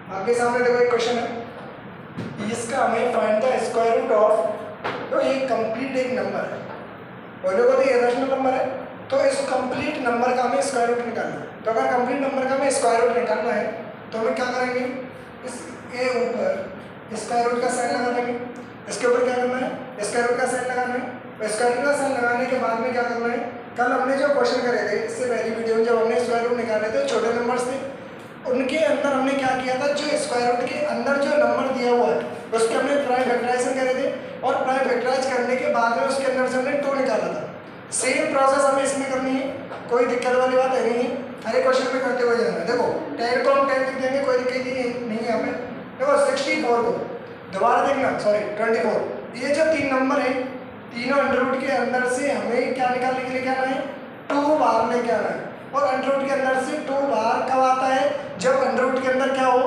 आपके सामने देखो एक क्वेश्चन है, इसका हमें find the square root of, तो ये कंप्लीट एक नंबर है, बोलो को तो ये रैशनल नंबर है, तो इस कंप्लीट नंबर का हमें स्क्वायर रूट निकालना है। तो अगर कंप्लीट नंबर का हमें स्क्वायर रूट निकालना है तो हमें क्या करेंगे, इस ए ऊपर स्क्वायर रूट का साइन लगा देंगे, इसके ऊपर क्या करना है, स्क्वायर रूट का साइन लगाना है। तो स्क्वायर रूट का साइन लगाने के बाद में क्या करना है, कल हमने जो क्वेश्चन करे थे इससे पहली वीडियो में जब हमने स्क्वायर रूट निकाले थे छोटे नंबर्स थे, उनके अंदर हमने क्या किया था, जो स्क्वायर रूट के अंदर जो नंबर दिया हुआ है उसके हमने प्राइम फैक्टराइजेशन करे थे, और प्राइम फैक्टराइज करने के बाद में उसके अंदर से हमने 2 निकाला था। सेम प्रोसेस हमें इसमें करनी है, कोई दिक्कत वाली बात है नहीं है, हर एक क्वेश्चन में करते हुए जाना है। देखो 10 को हम 10 लिख देंगे, कोई दिक्कत ही नहीं है यहाँ पे। देखो 64 को दोबारा देखना, सॉरी 24, ये जो 3 नंबर है तीनों अंडर रूट के अंदर से हमें क्या निकालने के लिए क्या आना है, 2 बाहर लेके आना है। और अंडर रूट के अंदर से 2 बाहर कब आता है, जब अंडर रूट के अंदर क्या हो,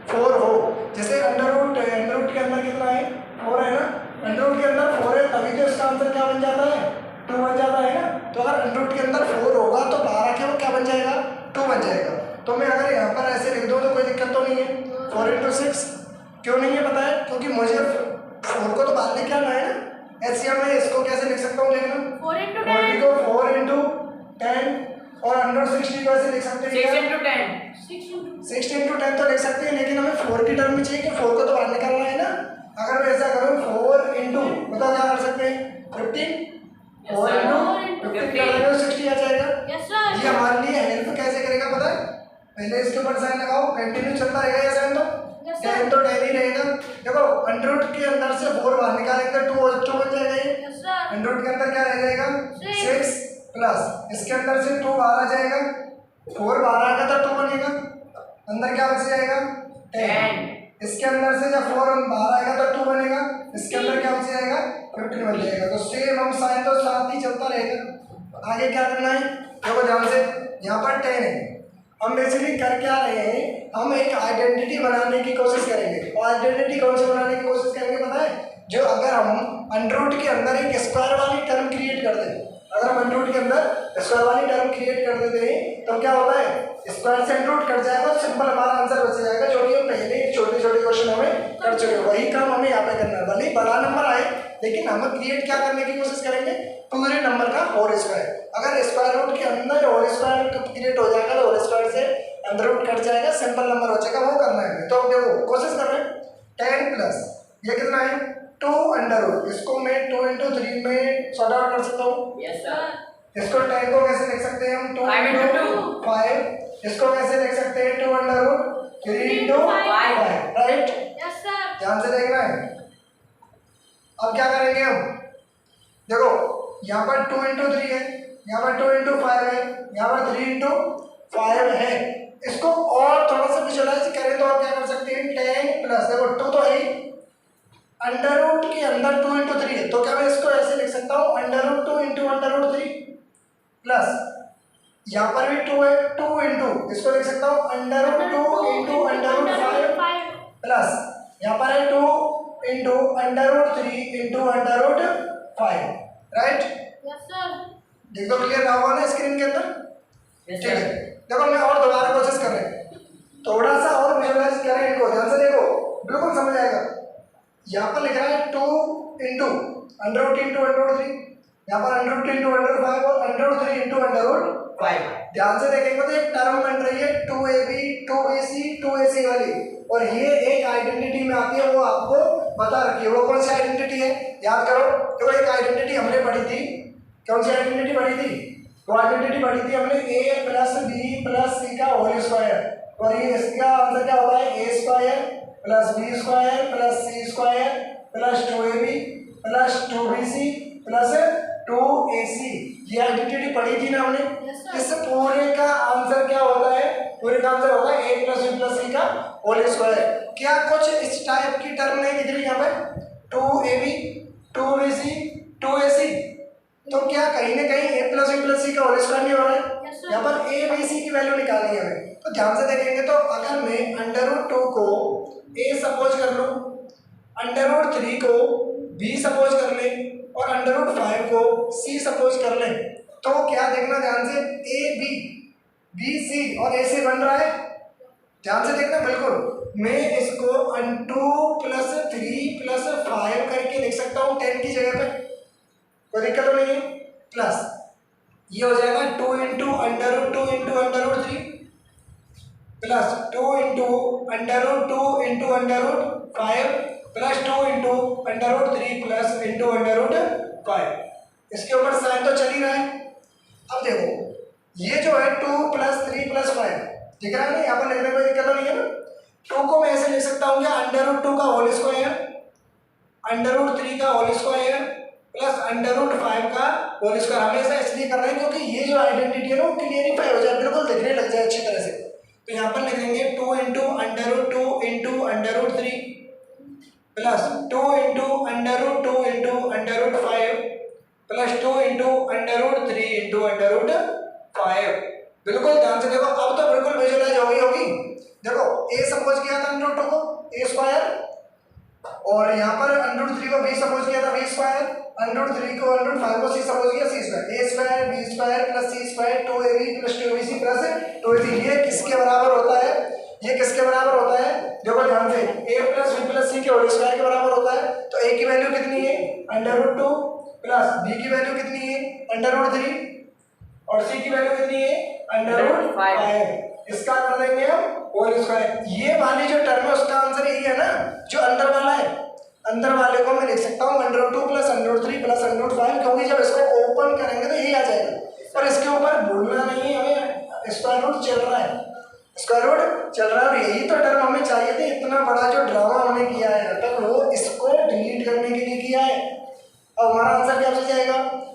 4 हो। जैसे अंडर रूट के अंदर कितना है, 4 है ना, अंडर रूट के अंदर 4 है, तभी तो इसका आंसर क्या बन जाता है, 2 बन जाता है ना। तो अगर अंडर रूट के अंदर 4 होगा तो बाहर आके वो क्या बन जाएगा, 2 बन जाएगा। तो मैं अगर यहाँ पर ऐसे लिख दूँ तो कोई दिक्कत तो नहीं है। 4 × 6 क्यों नहीं है पता है, क्योंकि मुझे 4 को तो बाहर लेके आना है ना। एचसीएम में इसको कैसे लिख सकता हूँ देखना, 40 को 4 × 10 और अंडर 60 को ऐसे लिख सकते हैं 6 × 10 6 × 10 तो लिख सकते हैं, लेकिन हमें 4 की टर्म में चाहिए कि 4 को तो बाहर निकालना है ना। अगर मैं ऐसा करूँ 4 × बताओ क्या कर सकते हैं, 15, 4 × 15 कर देंगे तो 60 आ जाएगा। ये हमारे लिए हेल्प कैसे करेगा पता है, पहले इसके ऊपर साइन लगाओ, कंटिन्यू चलता रहेगा ये साइन, तो 10 तो 10 ही रहेगा। देखो अंडर रूट के अंदर से 4 बाहर निकालेंगे 2 बन जाएगा, ये अंडर रूट के अंदर क्या रह जाएगा 6 प्लस इसके अंदर से 2 बाहर आ जाएगा, 4 बाहर आएगा तो 2 बनेगा, अंदर क्या बच जाएगा 10, इसके अंदर से जब 4 बाहर आएगा तो 2 बनेगा, इसके अंदर क्या बच जाएगा 15 बन जाएगा। तो सेम हम साइन तो साथ ही चलता रहेगा। आगे क्या करना है, देखो ध्यान से, यहाँ पर 10 है, हम बेसिकली कर क्या रहे हैं, हम एक आइडेंटिटी बनाने की कोशिश करेंगे। और आइडेंटिटी कौन सी बनाने की कोशिश करेंगे पता है, जो अगर हम अंडर रूट के अंदर एक स्क्वायर वाली टर्म क्रिएट कर दें, अगर हम अंडर रूट के अंदर स्क्वायर वाली टर्म क्रिएट कर देते हैं तो क्या होता है, स्क्वायर से अंडर रूट कट जाएगा, सिंपल हमारा आंसर बच जाएगा, जो कि हम पहले छोटे छोटे क्वेश्चन हमें कर चुके हैं। वही काम हमें यहाँ पे करना है, भले ही बड़ा नंबर आए लेकिन हम क्रिएट क्या करने की कोशिश करेंगे, पूरे नंबर का होल स्क्वायर। अगर स्क्वायर रूट के अंदर होल स्क्वायर क्रिएट हो जाएगा तो होल स्क्वायर से अंदर रूट कट जाएगा, सिंपल नंबर हो जाएगा, वो करना है। तो देखो कोशिश कर रहे हैं 10 प्लस ये कितना है 2 अंडर रूट, इसको मैं 2 × 3 में सॉर्ट आउट कर सकता हूँ। Yes sir. इसको 10 को कैसे लिख सकते हैं हम, 2 × 5, इसको कैसे लिख सकते हैं 2 under root 3 × 5, right. Yes sir. ध्यान से देखना है। अब क्या करेंगे हम, देखो यहाँ पर 2 × 3 है, यहाँ पर 2 × 5 है, यहाँ पर 3 × 5 है। इसको और थोड़ा सा विजुअलाइज करें तो आप क्या कर सकते हैं, 10 प्लस, देखो 2 तो है, अंडर रूट के अंदर 2 × 3 है, तो क्या मैं इसको ऐसे लिख सकता हूँ under root 2 × under root 3 plus यहाँ पर भी 2 है, 2 × इसको लिख सकता हूँ under root 2 × under root 5 plus यहाँ पर है 2 × under root 3 × under root 5, right. Yes sir. देखो क्लियर रहा होगा ना स्क्रीन के अंदर, ठीक है। देखो मैं और दोबारा कोशिश कर रहे हैं, थोड़ा सा और विजुअलाइज करें इनको, ध्यान से देखो बिल्कुल समझ आएगा। यहाँ पर लिख रहा है 2 × अंडर रूट 3 × अंडर रूट 3, यहाँ पर अंडर रूट 3 × अंडर रूट 5 और अंडर रूट 3 × अंडर रूट 5। ध्यान से देखेंगे तो एक टर्म बन रही है 2ab 2ac 2ac वाली, और ये एक आइडेंटिटी में आती है, वो आपको बता रखी है। वो कौन सी आइडेंटिटी है याद करो, तो एक आइडेंटिटी हमने पढ़ी थी, कौन सी आइडेंटिटी पढ़ी थी, वो आइडेंटिटी पढ़ी थी हमने a + b + c का होल स्क्वायर, और ये इसका आंसर क्या होता है a² + b² + c² + 2ab + 2bc + 2ac। ये आइडेंटिटी पढ़ी थी ना हमने। इस पूरे का आंसर क्या होता है, पूरे का आंसर होता है a + b + c का होल स्क्वायर। क्या कुछ इस टाइप की टर्म नहीं दिख रही यहाँ पे, 2ab 2bc 2ac, तो क्या कहीं ना कहीं a + b + c का होल स्क्वायर नहीं हो रहा है। यहाँ पर a b c की वैल्यू निकालनी है हमें, तो ध्यान से देखेंगे तो अगर मैं अंडर रूट 2 को a सपोज कर लूँ, अंडर रूट 3 को b सपोज कर ले, और अंडर रूट 5 को c सपोज कर ले, तो क्या देखना ध्यान से, a b b c और a c बन रहा है, ध्यान से देखना बिल्कुल। मैं इसको 2+3+5 करके लिख सकता हूँ 10 की जगह पे, कोई दिक्कत तो नहीं है। प्लस ये हो जाएगा 2 × √2 × √3 प्लस 2 × √2 × √5 प्लस 2 × √3 प्लस ×√5। इसके ऊपर साइन तो चल ही रहा है। अब देखो ये जो है 2 + 3 + 5 दिख रहा है ना, यहाँ पर लिखने में दिक्कत नहीं है ना। 2 को मैं ऐसे लिख सकता हूँ क्या, √2 का होल स्क्वायर, √3 का होल स्क्वायर प्लस √5 का होल स्क्वायर। हमेशा इसलिए कर रहे हैं क्योंकि ये जो आइडेंटिटी है ना वो क्लियरिफाई हो जाए, बिल्कुल दिखने लग जाए अच्छी तरह से। तो यहाँ पर लिख देंगे 2 × √2 × √3 प्लस 2 × √2 × √5 प्लस 2 × √3 × √5। बिल्कुल ध्यान से देखो, अब तो बिल्कुल विजुअलाइज होगी। देखो a सपोज किया था √2 को a स्क्वायर, और यहाँ पर √3 को b सपोज किया था b स्क्वायर, √3 को √5 को c सपोज किया c square. a square b square plus c square 2ab plus 2bc plus 2ac। ये किसके बराबर होता है, ये किसके बराबर होता है, देखो ध्यान से, a plus b plus c के होल स्क्वायर के बराबर होता है। तो a की वैल्यू कितनी है, √2 प्लस b की वैल्यू कितनी है, √3 और c की वैल्यू कितनी है, √5। इसका कर देंगे हम होल स्क्वायर। ये वाली जो टर्म है उसका आंसर यही है ना, जो अंदर वाला है। अंदर वाले को मैं लिख सकता हूँ √2 प्लस √3 प्लस √5, क्योंकि जब इसको ओपन करेंगे तो यही आ जाएगा। पर इसके ऊपर भूलना नहीं है हमें, स्क्वायर रूट चल रहा है, स्क्वायर रूट चल रहा है। और यही तो टर्म हमें चाहिए थी। इतना बड़ा जो ड्रामा हमने किया है तब वो इसको डिलीट करने के लिए किया है। अब हमारा आंसर क्या बच जाएगा,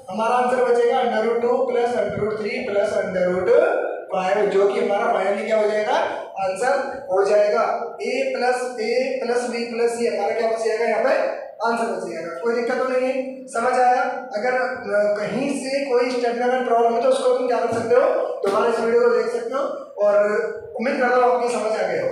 हमारा आंसर बचेगा √2 प्लस √3 प्लस √5, जो कि हमारा फाइनली क्या हो जाएगा, आंसर हो जाएगा। a plus b plus c हमारा क्या बच जाएगा, यहाँ पे आंसर बच जाएगा। कोई दिक्कत तो नहीं है, समझ आया। अगर कहीं से कोई टेक्निकल प्रॉब्लम है तो उसको तुम क्या कर सकते हो, दोबारा इस वीडियो को देख सकते हो। और उम्मीद करता हूँ आपकी समझ आ गई हो।